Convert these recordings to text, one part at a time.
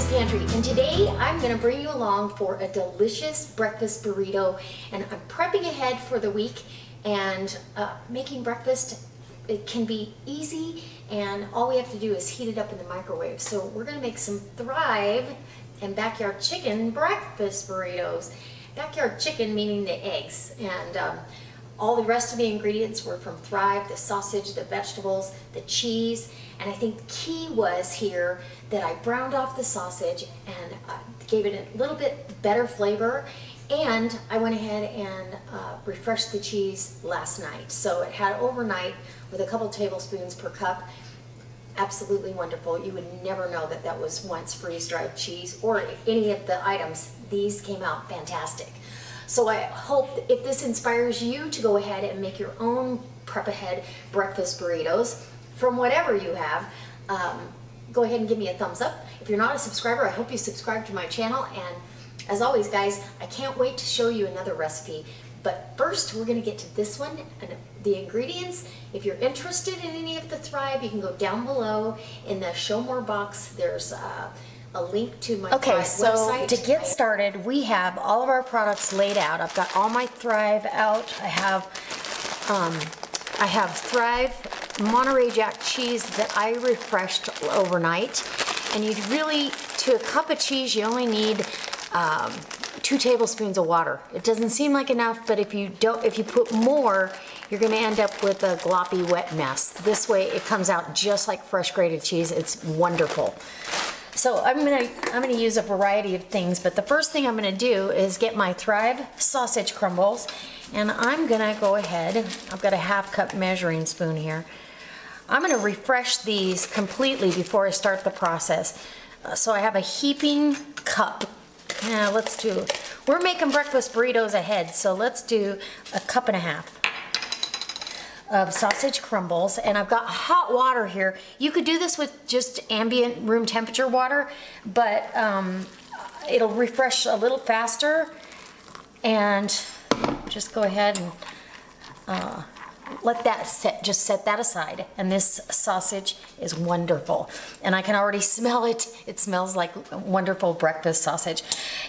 Pantry, and today I'm going to bring you along for a delicious breakfast burrito. And I'm prepping ahead for the week, and making breakfast, it can be easy, and all we have to do is heat it up in the microwave. So we're going to make some Thrive and backyard chicken breakfast burritos. Backyard chicken meaning the eggs, and all the rest of the ingredients were from Thrive: the sausage, the vegetables, the cheese. And I think the key was here that I browned off the sausage and gave it a little bit better flavor. And I went ahead and refreshed the cheese last night. So it had overnight with a couple tablespoons per cup. Absolutely wonderful. You would never know that that was once freeze-dried cheese or any of the items. These came out fantastic. So I hope if this inspires you to go ahead and make your own prep ahead breakfast burritos from whatever you have. Go ahead and give me a thumbs up. If you're not a subscriber, I hope you subscribe to my channel. And as always, guys, I can't wait to show you another recipe. But first, we're going to get to this one and the ingredients. If you're interested in any of the Thrive, you can go down below in the Show More box. There's a link to my Thrive website. Okay, so to get started, we have all of our products laid out. I've got all my Thrive out. I have Thrive Monterey Jack cheese that I refreshed overnight. And you'd really, to a cup of cheese, you only need 2 tablespoons of water. It doesn't seem like enough, but if you put more, you're going to end up with a gloppy, wet mess. This way, it comes out just like fresh grated cheese. It's wonderful. So I'm gonna use a variety of things, but the first thing I'm gonna do is get my Thrive sausage crumbles, and I'm gonna go ahead. I've got a 1/2 cup measuring spoon here. I'm gonna refresh these completely before I start the process. So I have a heaping cup. Now we're making breakfast burritos ahead, so let's do a 1.5 cups of sausage crumbles. And I've got hot water here. You could do this with just ambient room temperature water, but it'll refresh a little faster. And just go ahead and let that set, just set that aside. And this sausage is wonderful. And I can already smell it. It smells like wonderful breakfast sausage.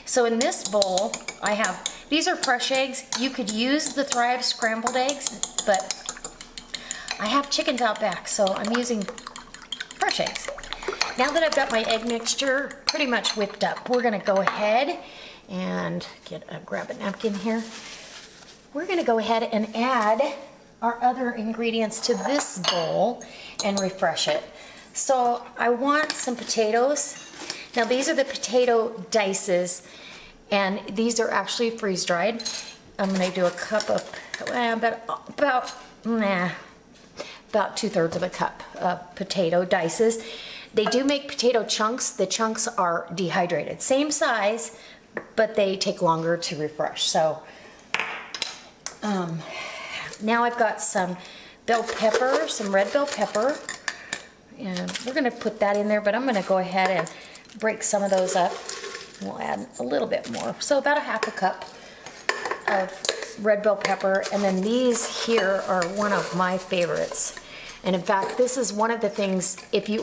So in this bowl, I have, these are fresh eggs. You could use the Thrive scrambled eggs, but I have chickens out back, so I'm using fresh eggs. Now that I've got my egg mixture pretty much whipped up, we're gonna go ahead and grab a napkin here. We're gonna go ahead and add our other ingredients to this bowl and refresh it. So I want some potatoes. Nah, these are the potato dices, and these are actually freeze-dried. I'm gonna do a cup of, about 2/3 of a cup of potato dices. They do make potato chunks. The chunks are dehydrated. Same size, but they take longer to refresh. So now I've got some bell pepper, some red bell pepper, and we're gonna put that in there, but I'm gonna go ahead and break some of those up. We'll add a little bit more. So about a 1/2 cup of red bell pepper. And then these here are one of my favorites. And in fact, this is one of the things, if you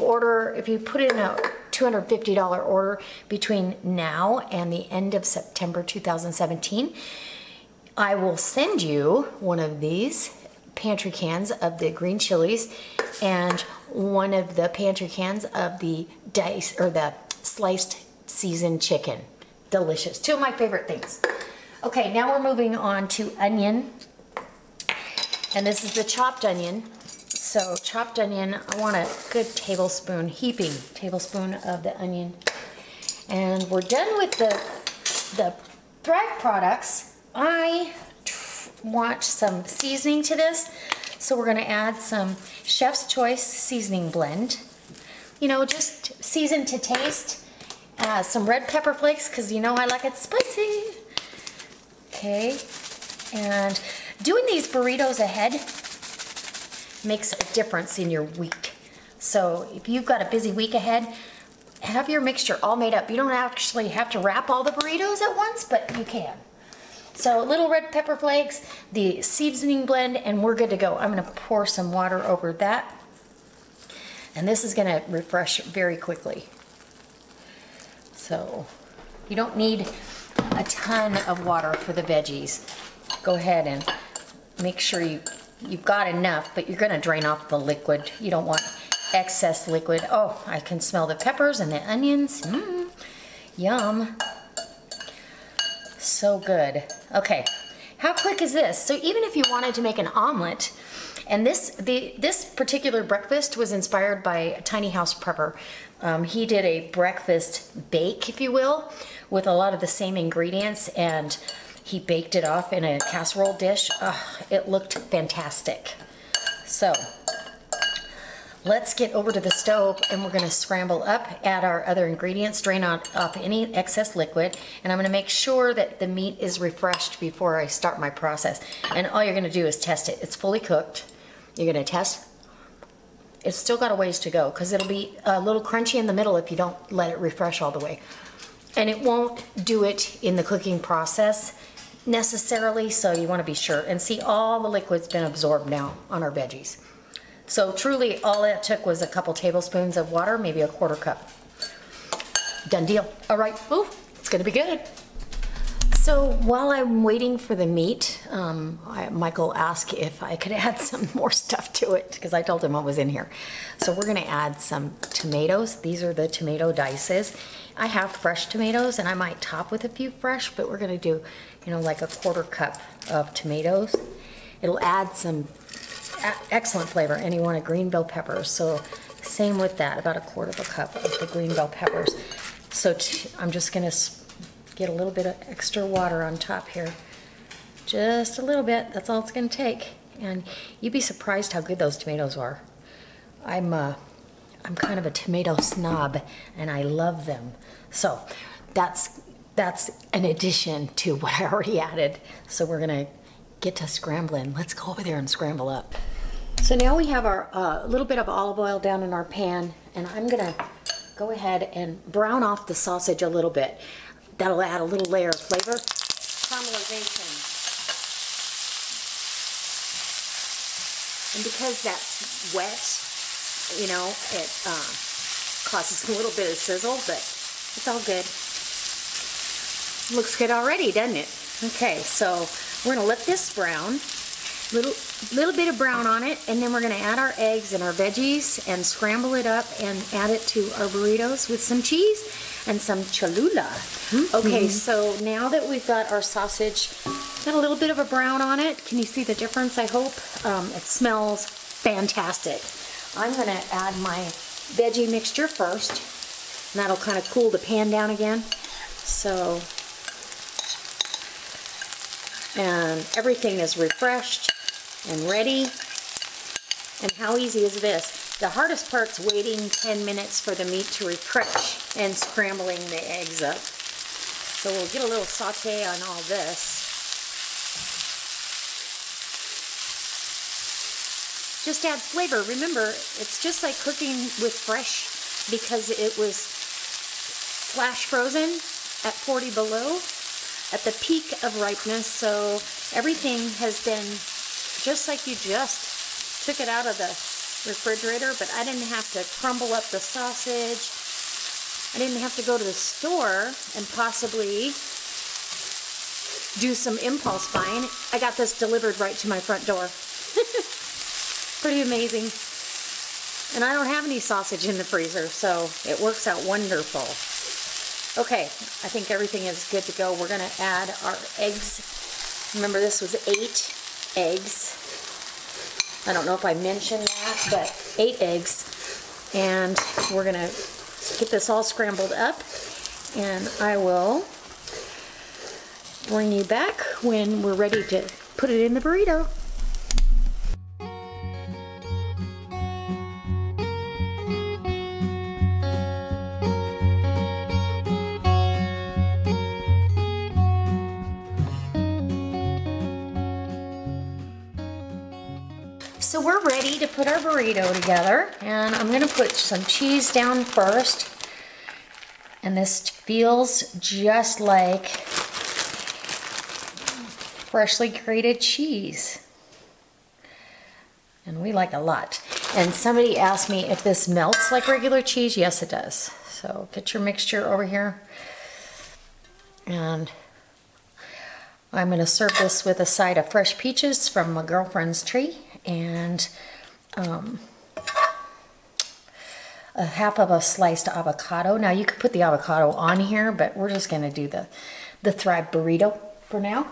put in a $250 order between now and the end of September 2017, I will send you one of these pantry cans of the green chilies and one of the pantry cans of the the sliced seasoned chicken. Delicious. 2 of my favorite things. Okay, now we're moving on to onion. And this is the chopped onion. So chopped onion, I want a good heaping tablespoon of the onion. And we're done with the Thrive products. I want some seasoning to this. So we're gonna add some Chef's Choice seasoning blend. You know, just seasoned to taste. Some red pepper flakes, because you know I like it spicy. Okay, and doing these burritos ahead makes a difference in your week. So if you've got a busy week ahead, have your mixture all made up. You don't actually have to wrap all the burritos at once, but you can. So little red pepper flakes, the seasoning blend, and we're good to go. I'm gonna pour some water over that. And this is gonna refresh very quickly. So you don't need a ton of water for the veggies. Go ahead and make sure you've got enough, but you're gonna drain off the liquid. You don't want excess liquid. Oh, I can smell the peppers and the onions. Yum. So good. Okay, how quick is this? So even if you wanted to make an omelet, and this particular breakfast was inspired by a tiny house prepper. He did a breakfast bake, if you will, with a lot of the same ingredients, and he baked it off in a casserole dish. It looked fantastic. So let's get over to the stove, and we're gonna scramble up, add our other ingredients, drain off any excess liquid, and I'm gonna make sure that the meat is refreshed before I start my process. And all you're gonna do is test it. It's fully cooked. You're gonna test. It's still got a ways to go because it'll be a little crunchy in the middle if you don't let it refresh all the way. And it won't do it in the cooking process necessarily, so you wanna be sure. And see, all the liquid's been absorbed now on our veggies. So truly all it took was a couple tablespoons of water, maybe a quarter cup. Done deal. All right, ooh, it's gonna be good. So while I'm waiting for the meat, Michael asked if I could add some more stuff to it because I told him what was in here. So we're gonna add some tomatoes. These are the tomato dices. I have fresh tomatoes and I might top with a few fresh, but we're gonna do, like a quarter cup of tomatoes. It'll add some excellent flavor, and you want a green bell pepper. So same with that, about a quarter of a cup of the green bell peppers. So I'm just gonna get a little bit of extra water on top here. Just a little bit, that's all it's gonna take. And you'd be surprised how good those tomatoes are. I'm kind of a tomato snob and I love them. So that's an addition to what I already added. So we're gonna get to scrambling. Let's go over there and scramble up. So now we have our little bit of olive oil down in our pan, and I'm gonna go ahead and brown off the sausage a little bit. That'll add a little layer of flavor. Caramelization. And because that's wet, it causes a little bit of sizzle, but it's all good. Looks good already, doesn't it? Okay, so we're gonna let this brown. Little bit of brown on it, and then we're gonna add our eggs and our veggies and scramble it up and add it to our burritos with some cheese and some Cholula. Okay, so now that we've got our sausage, got a little bit of a brown on it. Can you see the difference, I hope? It smells fantastic. I'm gonna add my veggie mixture first, and that'll kind of cool the pan down again. So, and everything is refreshed and ready. And how easy is this? The hardest part's waiting 10 minutes for the meat to refresh and scrambling the eggs up. So we'll get a little saute on all this. Just adds flavor. Remember, it's just like cooking with fresh because it was flash frozen at 40 below at the peak of ripeness. So everything has been just like you just took it out of the refrigerator, but I didn't have to crumble up the sausage. I didn't have to go to the store and possibly do some impulse buying. I got this delivered right to my front door. Pretty amazing. And I don't have any sausage in the freezer, so it works out wonderful. Okay, I think everything is good to go. We're gonna add our eggs. Remember, this was 8 eggs. I don't know if I mentioned that, but 8 eggs. And we're gonna get this all scrambled up, and I will bring you back when we're ready to put it in the burrito. So we're ready to put our burrito together, and I'm gonna put some cheese down first. And this feels just like freshly grated cheese. And we like a lot. And somebody asked me if this melts like regular cheese. Yes, it does. So get your mixture over here. And I'm going to serve this with a side of fresh peaches from my girlfriend's tree and a half of a sliced avocado. Now you could put the avocado on here, but we're just going to do the Thrive burrito for now.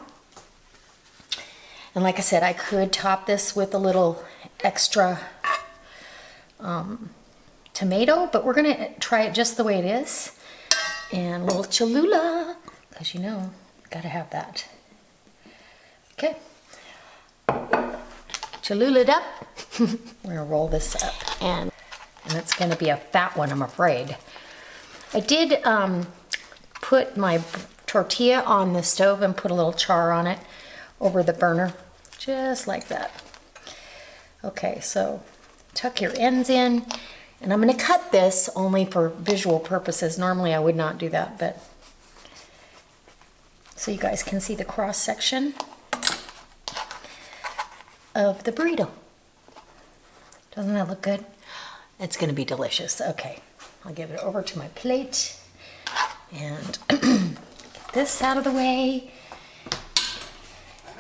And like I said, I could top this with a little extra tomato, but we're going to try it just the way it is. And a little Cholula, because you know, gotta have that. Okay. Cholula'd up. We're gonna roll this up. And it's gonna be a fat one, I'm afraid. I did put my tortilla on the stove and put a little char on it over the burner, just like that. Okay, so tuck your ends in, and I'm gonna cut this only for visual purposes. Normally I would not do that, but so you guys can see the cross section of the burrito. Doesn't that look good? It's gonna be delicious. Okay, I'll give it over to my plate and get this out of the way.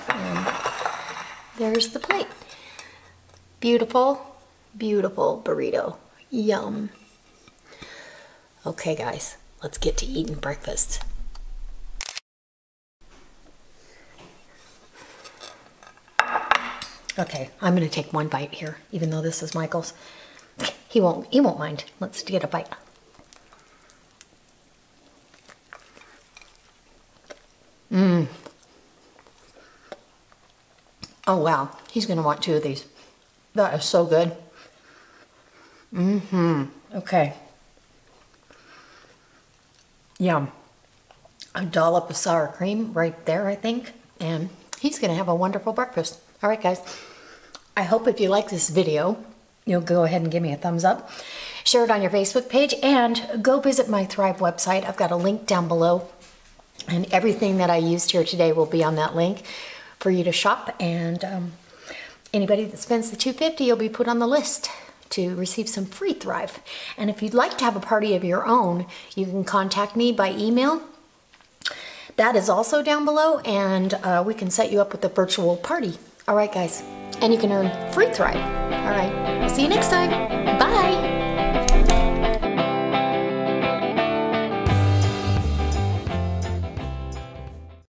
And there's the plate. Beautiful, beautiful burrito. Yum. Okay guys, let's get to eating breakfast. Okay, I'm gonna take one bite here, even though this is Michael's. He won't mind. Let's get a bite. Mmm. Oh wow, he's gonna want 2 of these. That is so good. Mm-hmm. Okay. Yum. A dollop of sour cream right there, I think. And he's gonna have a wonderful breakfast. All right, guys. I hope if you like this video, you'll go ahead and give me a thumbs up. Share it on your Facebook page and go visit my Thrive website. I've got a link down below. And everything that I used here today will be on that link for you to shop. And anybody that spends the $2.50, you'll be put on the list to receive some free Thrive. And if you'd like to have a party of your own, you can contact me by email. That is also down below, and we can set you up with a virtual party. All right, guys. And you can earn free Thrive. All right. See you next time. Bye.